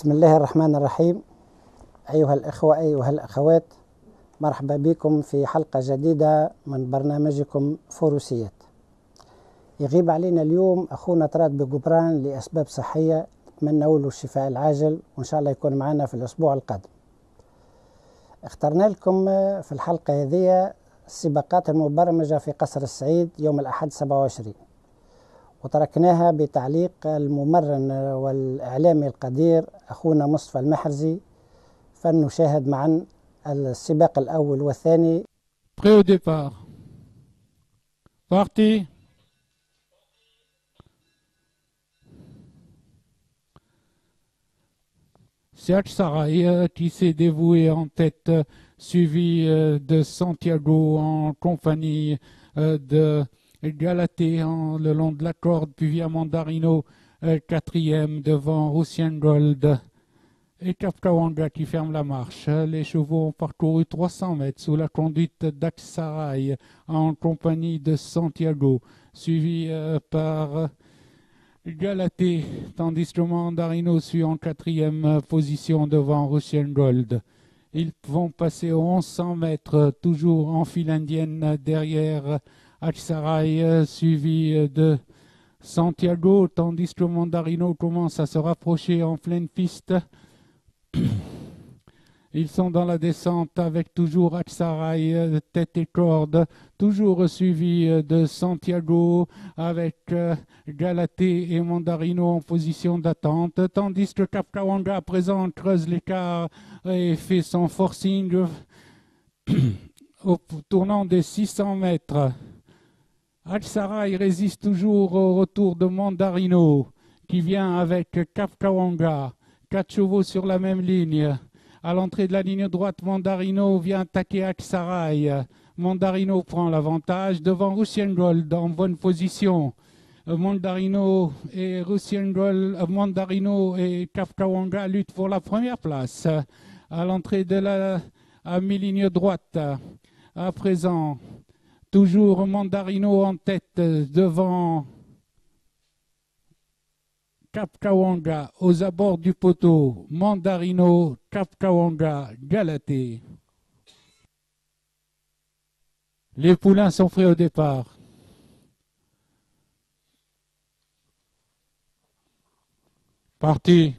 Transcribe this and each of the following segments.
بسم الله الرحمن الرحيم. أيها الإخوة أيها الأخوات، مرحبا بكم في حلقة جديدة من برنامجكم فروسيات. يغيب علينا اليوم أخونا طراد بجبران لأسباب صحية، نتمنى له الشفاء العاجل وإن شاء الله يكون معنا في الأسبوع القادم. اخترنا لكم في الحلقة هذه السباقات المبرمجة في قصر السعيد يوم الأحد 27، وتركناها بتعليق الممرن والإعلامي القدير أخونا مصطفى المحرزي، فلنشاهد معا السباق الأول والثاني. Prêt au départ. Parti. Serge Sarai qui s'est dévoué en tête, suivi de Santiago en compagnie de Galatée le long de la corde, puis via Mandarino, quatrième devant Russian Gold et Kapkawanga qui ferme la marche. Les chevaux ont parcouru 300 mètres sous la conduite d'Aksaray en compagnie de Santiago, suivi par Galatée, tandis que Mandarino suit en quatrième position devant Russian Gold. Ils vont passer aux 1100 mètres, toujours en file indienne derrière Aksaray, suivi de Santiago, tandis que Mandarino commence à se rapprocher en pleine piste. Ils sont dans la descente avec toujours Aksaray, tête et corde, toujours suivi de Santiago avec Galatée et Mandarino en position d'attente, tandis que Kapkawanga à présent creuse l'écart et fait son forcing au tournant des 600 mètres. Aksaray résiste toujours au retour de Mandarino qui vient avec Kapkawanga, 4 chevaux sur la même ligne. À l'entrée de la ligne droite, Mandarino vient attaquer Aksaray. Mandarino prend l'avantage devant Russian Gold en bonne position. Mandarino et Kapkawanga luttent pour la première place. À l'entrée de à mi-ligne droite, à présent, toujours Mandarino en tête devant Kapkawanga aux abords du poteau. Mandarino, Kapkawanga, Galatée. Les poulains sont prêts au départ. Parti.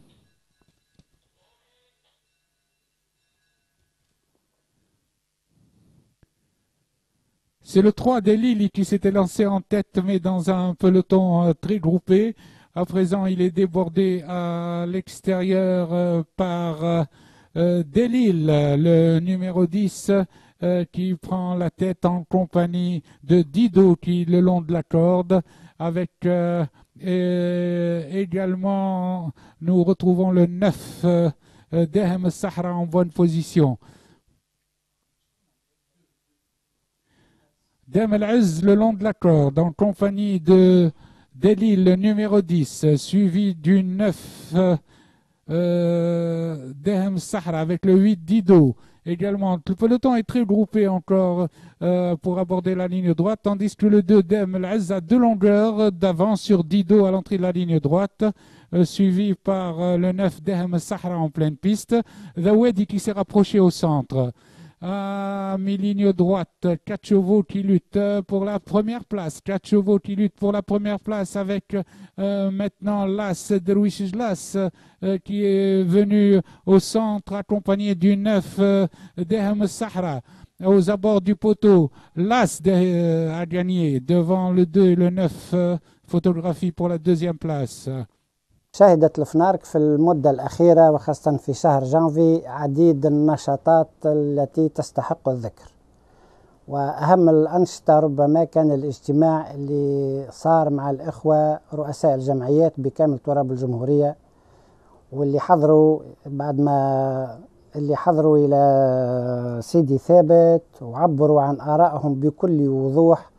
C'est le 3 des Lili qui s'était lancé en tête, mais dans un peloton très groupé. À présent, il est débordé à l'extérieur par Delil, le numéro 10, qui prend la tête en compagnie de Dido qui le long de la corde. Avec également, nous retrouvons le 9, Dehem Sahra en bonne position. Dem El-Izz le long de la corde en compagnie de Delil, le numéro 10, suivi du 9 Dehem Sahra avec le 8 Dido. Également, le peloton est très groupé encore pour aborder la ligne droite, tandis que le 2 Dem El-Izz a 2 longueurs d'avance sur Dido à l'entrée de la ligne droite, suivi par le 9 Dehem Sahra en pleine piste. The Wedi qui s'est rapproché au centre. À mi-ligne droite, 4 chevaux qui luttent pour la première place. 4 chevaux qui luttent pour la première place avec maintenant l'As, Derwish Las, qui est venu au centre accompagné du 9 Dehem Sahra. Aux abords du poteau, l'As a gagné devant le 2 et le 9, photographie pour la deuxième place. شهدت الفنارك في المدة الأخيرة وخاصة في شهر جانفي عديد النشاطات التي تستحق الذكر، وأهم الأنشطة ربما كان الاجتماع اللي صار مع الإخوة رؤساء الجمعيات بكامل تراب الجمهورية، واللي حضروا حضروا إلى سيدي ثابت وعبروا عن آرائهم بكل وضوح،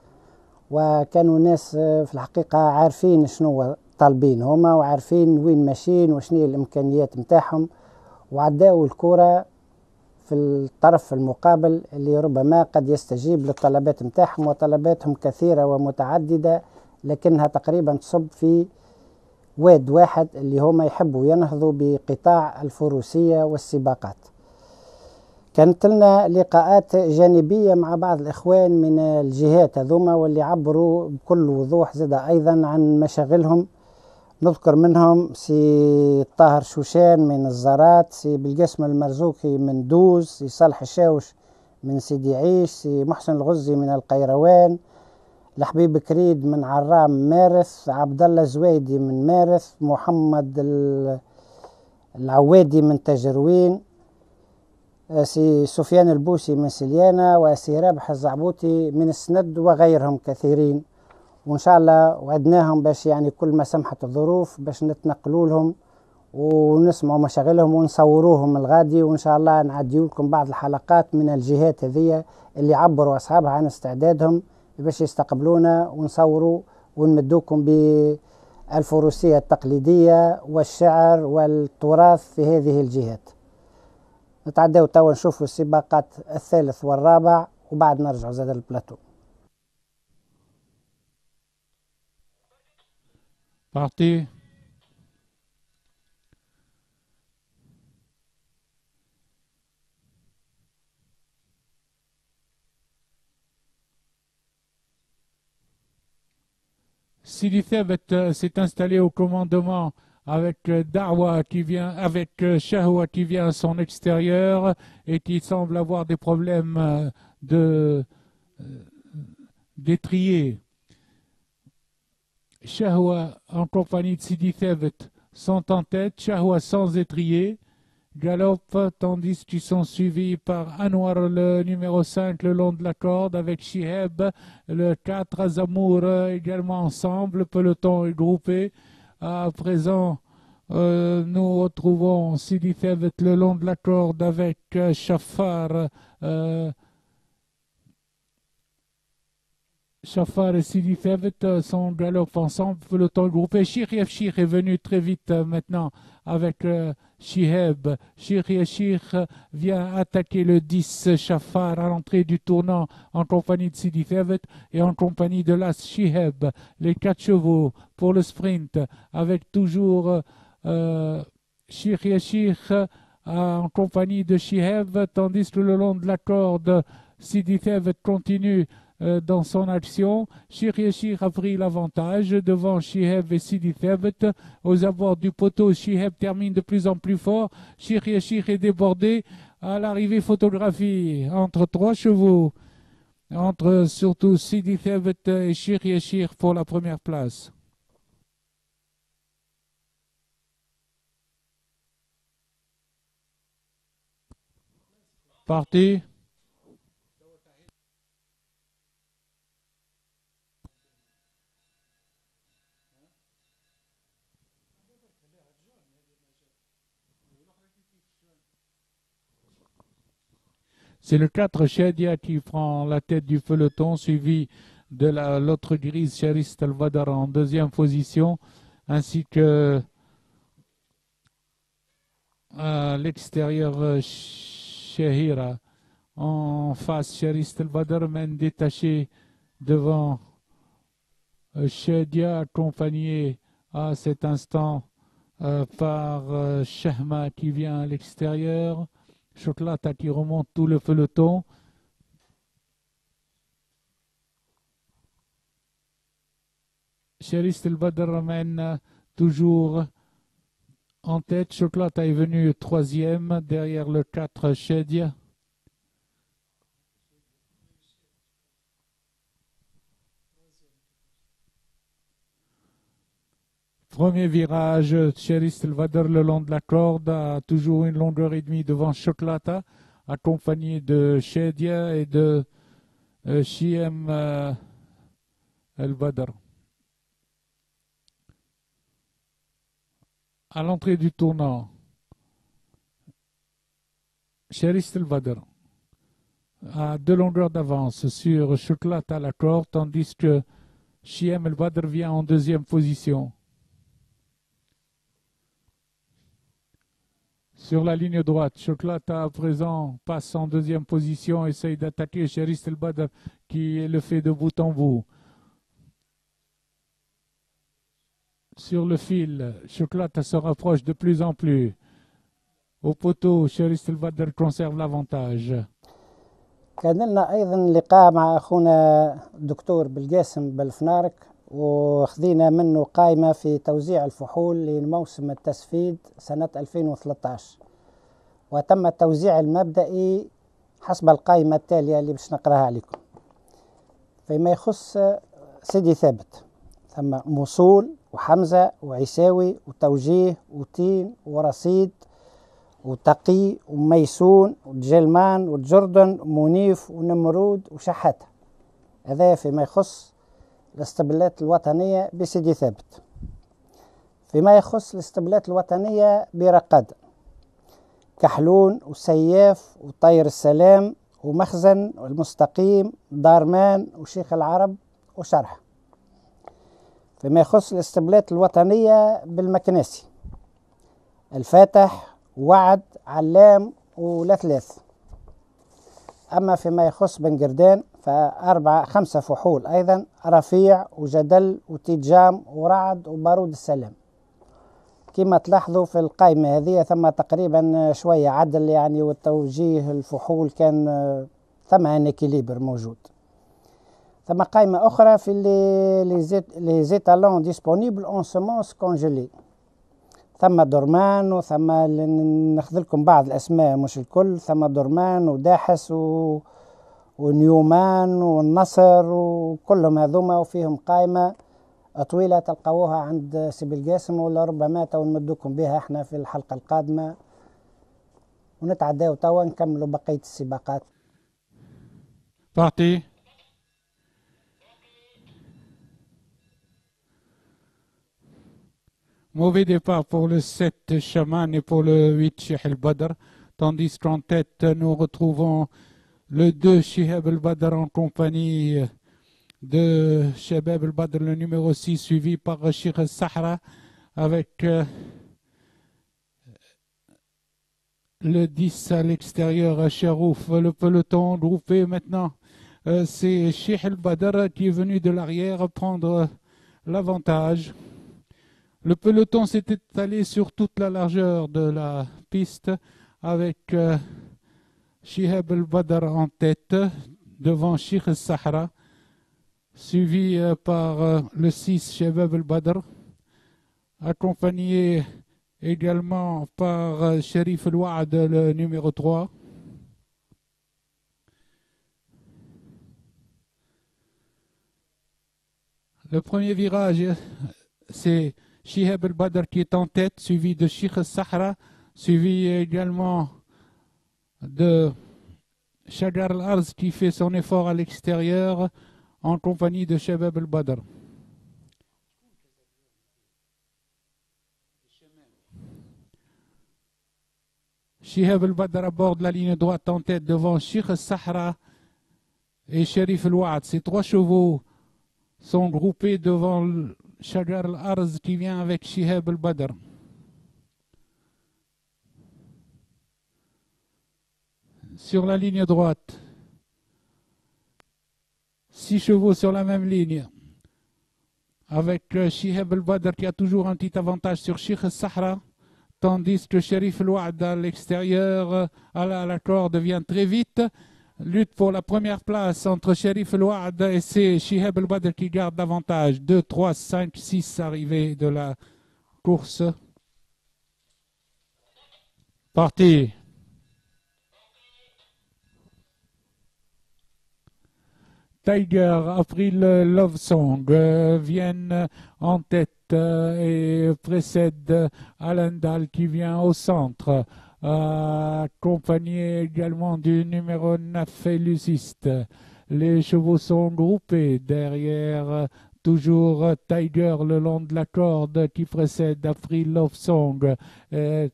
وكانوا ناس في الحقيقة عارفين شنو طالبين هما وعارفين وين ماشيين وشنو الامكانيات نتاعهم، وعداوا الكرة في الطرف المقابل اللي ربما قد يستجيب للطلبات نتاعهم، وطلباتهم كثيرة ومتعددة لكنها تقريبا تصب في واد واحد اللي هما يحبوا ينهضوا بقطاع الفروسية والسباقات. كانت لنا لقاءات جانبية مع بعض الإخوان من الجهات هذوما واللي عبروا بكل وضوح زاد أيضا عن مشاغلهم. نذكر منهم سي طاهر شوشان من الزارات، سي بالقسم المرزوقي من دوز، سي صالح الشاوش من سيدي عيش، سي محسن الغزي من القيروان، الحبيب كريد من عرام مارث، عبد الله زويدي من مارث، محمد العوادي من تجروين، سي سفيان البوسي من سليانة، وسي رابح الزعبوطي من السند، وغيرهم كثيرين. وإن شاء الله وعدناهم باش يعني كل ما سمحت الظروف باش نتنقلوا لهم ونسمعوا مشاغلهم ونصوروهم الغادي، وإن شاء الله نعديو لكم بعض الحلقات من الجهات هذه اللي عبروا أصحابها عن استعدادهم باش يستقبلونا ونصوروا ونمدوكم بالفروسية التقليدية والشعر والتراث في هذه الجهات. نتعداو توا نشوفوا السباقات الثالث والرابع وبعد نرجع زاد البلاتو. Partez. Sidi Thabet s'est installé au commandement avec Darwa qui vient, avec Shahwa qui vient à son extérieur et qui semble avoir des problèmes d'étrier. Shahwa en compagnie de Sidi Thabet sont en tête, Shahwa sans étrier, galope, tandis qu'ils sont suivis par Anwar, le numéro 5, le long de la corde, avec Shihab, le 4, Azamour, également ensemble, le peloton est groupé. À présent, nous retrouvons Sidi Thabet le long de la corde avec Shafar. Shafar et Sidi Thabet sont galop ensemble, peloton groupé. Shir Yafshir est venu très vite maintenant avec Shihab. Shir Yafshir vient attaquer le 10 Shafar à l'entrée du tournant en compagnie de Sidi Thabet et en compagnie de l'As Shihab. Les 4 chevaux pour le sprint avec toujours Shir Yafshir en compagnie de Shihab, tandis que le long de la corde, Sidi Thabet continue dans son action. Shir Yashir a pris l'avantage devant Shihab et Sidi Thabet. Aux abords du poteau, Shihab termine de plus en plus fort. Shir Yashir est débordé. À l'arrivée, photographie entre 3 chevaux, entre surtout Sidi Thabet et Shir Yashir pour la première place. Parti. C'est le 4 Shadia qui prend la tête du peloton, suivi de l'autre grise Chariste Al-Badar en deuxième position, ainsi que à l'extérieur Shahira. En face, Chariste Al-Badar mène détaché devant Shadia, accompagné à cet instant par Shahma qui vient à l'extérieur. Chocolata qui remonte tout le peloton. Chariste El-Badr ramène toujours en tête. Chocolata est venu troisième derrière le 4 Shedia. Premier virage, Chariste El-Badr le long de la corde a toujours une longueur et demie devant Chocolata, accompagné de Shedia et de Shiem El-Badr. À l'entrée du tournant, Chariste El-Badr a 2 longueurs d'avance sur Chocolata à la corde, tandis que Shiem El-Badr vient en deuxième position. Sur la ligne droite, Chocolata à présent passe en deuxième position, essaye d'attaquer Chariste El-Badr qui le fait de bout en bout. sur le fil. Chocolat se rapproche de plus en plus. Au poteau, Sherif El-Badr conserve l'avantage. كان لنا أيضا لقاء مع أخونا الدكتور بالقاسم بالفنارك، وخذينا منه قائمة في توزيع الفحول لموسم التسفيد سنة 2013، وتم التوزيع المبدئي حسب القائمة التالية اللي باش نقراها عليكم. فيما يخص سيدي ثابت، ثم موصول وحمزة وعيساوي وتوجيه وتين ورصيد وتقي وميسون وجلمان وجردن ومنيف ونمرود وشحاتة. هذا فيما يخص الاسطبلات الوطنية بسيدي ثابت. فيما يخص الاسطبلات الوطنية برقادة، كحلون وسياف وطير السلام ومخزن والمستقيم دارمان وشيخ العرب وشرح. فيما يخص الاسطبلات الوطنية بالمكناسي، الفاتح وعد علام ولا ثلاث. أما فيما يخص بن قردان خمسة فحول أيضا، رفيع وجدل وتيجام ورعد وبارود السلام. كما تلاحظوا في القائمة هذه ثم تقريبا شوية عدل يعني، والتوجيه الفحول كان ثم ان اكيليبر موجود. ثم قائمة أخرى في les étalons disponibles en semences congelées. ثم درمان وثم ناخذ لكم بعض الأسماء مش الكل، ثم درمان وداحس ونيومان والنصر وكلهم هذوما، وفيهم قائمة طويلة تلقوها عند سيب القاسم، ولا ربما تو نمدوكم بها احنا في الحلقة القادمة، ونتعداو توا نكملوا بقية السباقات. Parti. Mauvais départ pour le 7 Chaman et pour le 8 Cheikh El-Badr, tandis qu'en tête nous retrouvons le 2 Shihab El-Badr en compagnie de Shabab El-Badr, le numéro 6, suivi par Sheikh El-Sahra avec le 10 à l'extérieur, Cherouf. Le peloton groupé maintenant, c'est Sheikh El-Badr qui est venu de l'arrière prendre l'avantage. Le peloton s'est étalé sur toute la largeur de la piste avec Shihab El-Badr en tête devant Sheikh El-Sahra, suivi par le 6 Shabab El-Badr, accompagné également par Sherif El-Wa'ad, le numéro 3. Le premier virage, c'est Shihab El-Badr qui est en tête, suivi de Sheikh El-Sahra, suivi également de Shagar Al-Arz qui fait son effort à l'extérieur en compagnie de Shabab El-Badr. Shihab El-Badr aborde la ligne droite en tête devant Sheikh El-Sahra et Sherif El-Wa'ad. Ces trois chevaux sont groupés devant Shagar Al-Arz qui vient avec Shihab El-Badr. Sur la ligne droite, 6 chevaux sur la même ligne, avec Shihab El-Badr qui a toujours un petit avantage sur Sheikh El-Sahra, tandis que Sherif El-Wa'ad à l'extérieur, à la corde, vient très vite. Lutte pour la première place entre Sherif El-Wa'ad et c'est Shihab El-Badr qui garde l'avantage. 2, 3, 5, 6 arrivées de la course. Parti. Tiger, April Love Song viennent en tête et précèdent Alendal qui vient au centre, accompagné également du numéro 9 Luciste. Les chevaux sont groupés derrière toujours Tiger le long de la corde qui précède April Love Song,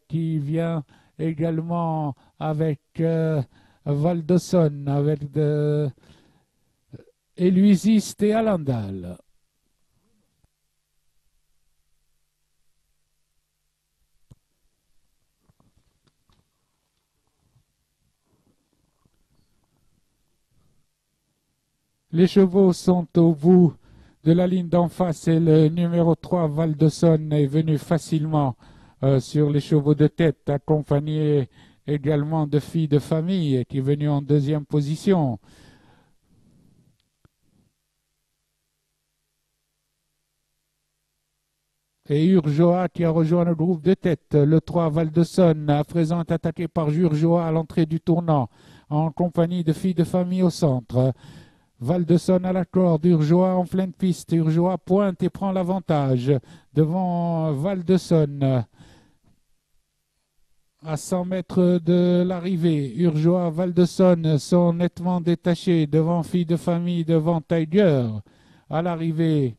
qui vient également avec Valdosson, avec Eluisiste et Alandal. Les chevaux sont au bout de la ligne d'en face et le numéro 3, Val de Sonne, est venu facilement sur les chevaux de tête, accompagné également de Filles de Famille, qui est venu en deuxième position. Et Urjoa qui a rejoint le groupe de tête. Le 3, Val de Sonne, à présent est attaqué par Urjoa à l'entrée du tournant, en compagnie de Filles de Famille au centre. Val de Sonne à la corde, Urjoa en pleine piste. Urjoa pointe et prend l'avantage devant Val de Sonne. À 100 mètres de l'arrivée, Urjoa, Val de Sonne sont nettement détachés devant Filles de Famille, devant Tiger. À l'arrivée,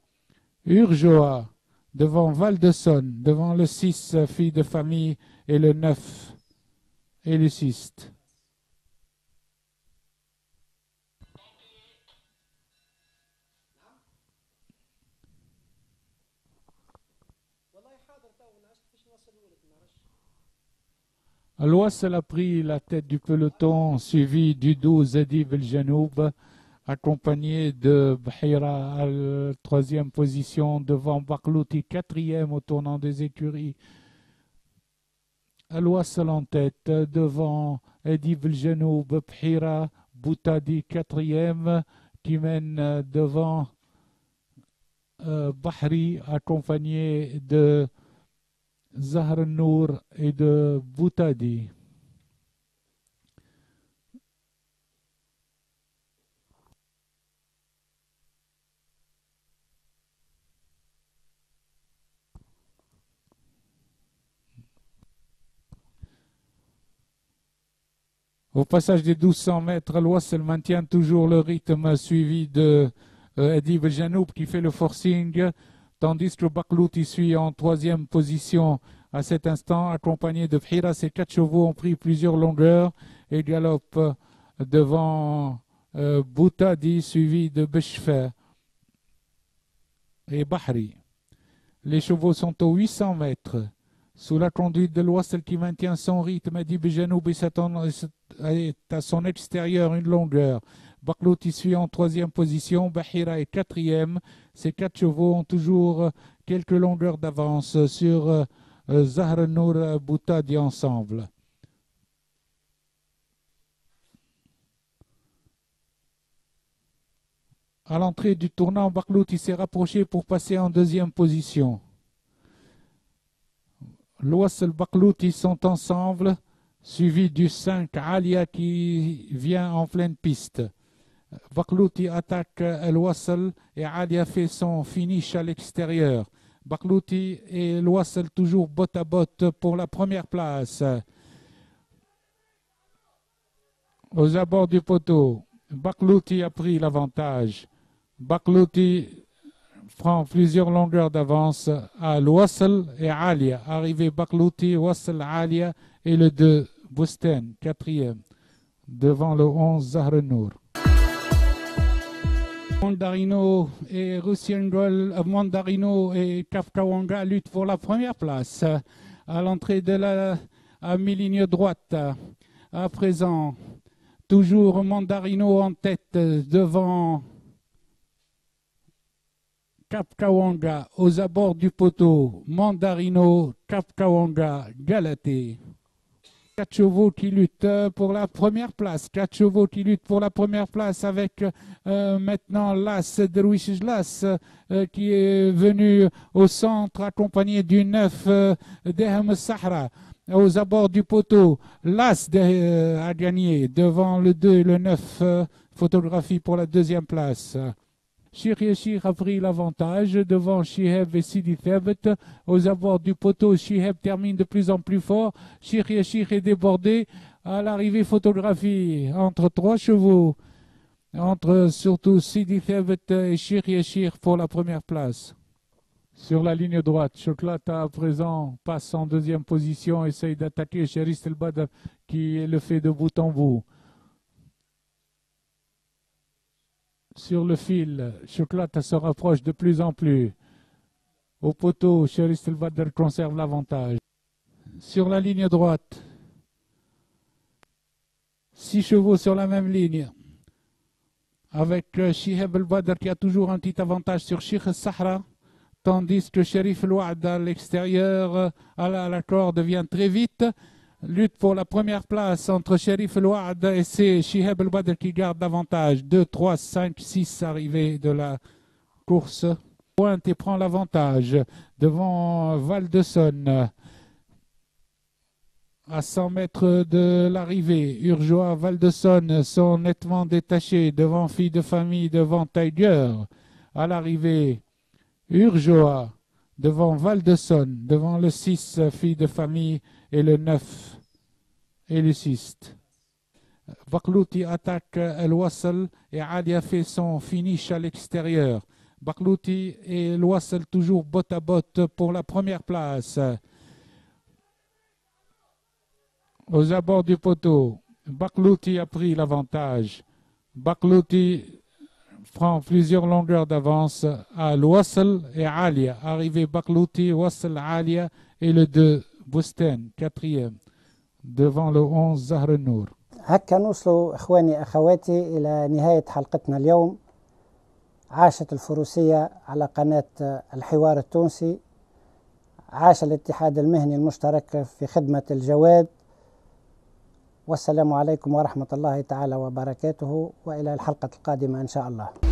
Urjoa devant Val de Sonne, devant le 6, Filles de Famille, et le 9, Éluciste. Al-Wassel a pris la tête du peloton, suivi du 12, Edib El-Janoub, accompagné de Bhira à la 3e position, devant Baklouti, 4e au tournant des écuries. Al-Wassel en tête, devant Edib El-Janoub, Bhira, Boutadi, 4e, qui mène devant Bahri, accompagné de Zahr Nour et de Boutadi. Au passage des 1200 mètres, Al-Wassel maintient toujours le rythme suivi de Edib Janoub qui fait le forcing, tandis que Baklouti suit en 3e position à cet instant, accompagné de Bhira. Ces 4 chevaux ont pris plusieurs longueurs et galopent devant Boutadi, suivi de Beshfer et Bahri. Les chevaux sont aux 800 mètres. Sous la conduite de Al-Wassel qui maintient son rythme, Edib Janoub est à son extérieur une longueur. Baklouti suit en 3e position, Bahira est 4e. Ces 4 chevaux ont toujours quelques longueurs d'avance sur Zahr Nour Boutadi ensemble. À l'entrée du tournant, Baklouti s'est rapproché pour passer en 2e position. Al-Wassel et Baklouti sont ensemble, suivi du 5, Alia qui vient en pleine piste. Baklouti attaque Al-Wassel et Alia fait son finish à l'extérieur. Baklouti et Al-Wassel toujours botte à botte pour la première place. Aux abords du poteau, Baklouti a pris l'avantage. Baklouti prend plusieurs longueurs d'avance à Al-Wassel et Alia. Arrivé Baklouti, Wassel, Alia et le 2, Bousten, 4e, devant le 11, Zahr Nour. Mandarino et Mandarino et Kafkawanga luttent pour la première place. À l'entrée de la mi-ligne droite, à présent, toujours Mandarino en tête devant Kafkawanga. Aux abords du poteau, Mandarino, Kafkawanga, Galaté. 4 chevaux qui luttent pour la première place. 4 chevaux qui luttent pour la première place avec maintenant l'As, Derwish Las, qui est venu au centre accompagné du 9, Dehem Sahra. Aux abords du poteau, l'As a gagné devant le 2 et le 9, photographie pour la 2e place. Shir Yeshir a pris l'avantage devant Shiheb et Sidi Thabet. Aux abords du poteau, Shiheb termine de plus en plus fort. Shir Yeshir est débordé. À l'arrivée, photographie entre 3 chevaux. Entre surtout Sidi Thabet et Shir Yeshir pour la première place. Sur la ligne droite, Chocolata à présent passe en 2e position. Essaye d'attaquer Cheris El Badr qui le fait de bout en bout. Sur le fil, Chocolate se rapproche de plus en plus. Au poteau, Cheris El Badr conserve l'avantage. Sur la ligne droite, 6 chevaux sur la même ligne. avec Chihab El-Badr qui a toujours un petit avantage sur Sheikh El-Sahra, tandis que Sherif El-Ouad à l'extérieur, à la corde, vient très vite. Lutte pour la première place entre Sherif El-Ouad et c'est Chihab El-Badr qui garde l'avantage. 2, 3, 5, 6 arrivées de la course. Pointe et prend l'avantage devant Val-de-Saône. À 100 mètres de l'arrivée, Urjoa, Val-de-Saône sont nettement détachés devant Fille de Famille, devant Tiger. À l'arrivée, Urjoa devant Val-de-Saône, devant le 6, Fille de Famille, et le 9 et le 6. Baklouti attaque El-Wassel et Alia fait son finish à l'extérieur. Baklouti et El-Wassel toujours botte à botte pour la première place. Aux abords du poteau, Baklouti a pris l'avantage. Baklouti prend plusieurs longueurs d'avance à Wassel et Alia. Arrivé Baklouti, Wassel, Alia et le 2, Bousten, 4e, devant le 11, Zahr el-Nour. هكا نوصلوا إخواني أخواتي إلى نهاية حلقتنا اليوم. عاشت الفروسية على قناة الحوار التونسي. عاش الاتحاد المهني المشترك في خدمة الجواد. والسلام عليكم ورحمة الله تعالى وبركاته، وإلى الحلقة القادمة إن شاء الله.